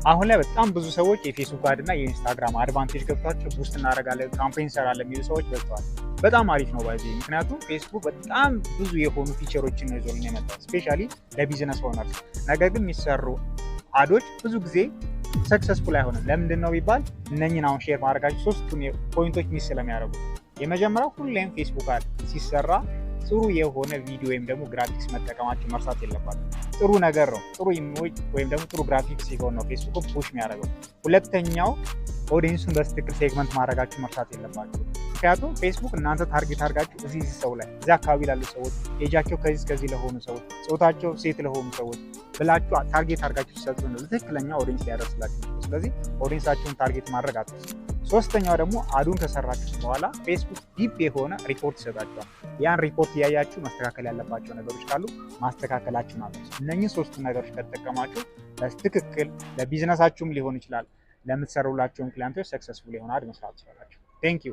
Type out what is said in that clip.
አሁን ላይ በጣም ብዙ ሰዎች የፌስቡክ አድ እና የኢንስታግራም አድቫንቴጅ ገብቷቸው ቡስት እናደርጋለን ካምፔን እንሰራለን የሚሉ ሰዎች በዝተዋል። በጣም አሪፍ ነው ባይዚ። ምክንያቱም ፌስቡክ በጣም ብዙ የሆኑ ፊቸሮችን ነው ይዞልን የመጣው ስፔሻሊ ለቢዝነስ ኦነርስ። ነገር ግን የሚሰሩ አዶች ብዙ ጊዜ ሰክሰስፉል አይሆንም። ለምንድን ነው ቢባል እነኝን አሁን ሼር ማድረጋቸው ሶስቱም ፖይንቶች ሚስ ስለሚያደርጉ፣ የመጀመሪያው ሁሌም ፌስቡክ አድ ሲሰራ ጥሩ የሆነ ቪዲዮ ወይም ደግሞ ግራፊክስ መጠቀማቸው መርሳት የለባቸው። ጥሩ ነገር ነው። ጥሩ ኢሜጅ ወይም ደግሞ ጥሩ ግራፊክስ ሲሆን ነው ፌስቡክ ፑሽ የሚያደርገው። ሁለተኛው ኦዲየንሱን በትክክል ሴግመንት ማድረጋችሁ መርሳት የለባቸው። ምክንያቱም ፌስቡክ እናንተ ታርጌት አድርጋችሁ እዚህ ሰው ላይ እዚህ አካባቢ ላሉ ሰዎች፣ ኤጃቸው ከዚህ እስከዚህ ለሆኑ ሰዎች፣ ጾታቸው ሴት ለሆኑ ሰዎች ብላችሁ ታርጌት አድርጋችሁ ሲሰጡ ነው ትክክለኛ ኦዲየንስ ሊያደርስላችሁ። ስለዚህ ኦዲየንሳችሁን ታርጌት ማድረግ አትርሱ። ሶስተኛው ደግሞ አዱን ከሰራችሁ በኋላ ፌስቡክ ዲፕ የሆነ ሪፖርት ይሰጣችኋል። ያን ሪፖርት እያያችሁ ማስተካከል ያለባቸው ነገሮች ካሉ ማስተካከላችሁን አትርሱ። እነኚህ ሶስቱ ነገሮች ከተጠቀማችሁ በትክክል ለቢዝነሳችሁም ሊሆን ይችላል ለምትሰሩላቸውን ክላይንቶች ሰክሰስፉል የሆነ አድ መስራት ትችላላችሁ። ቴንክ ዩ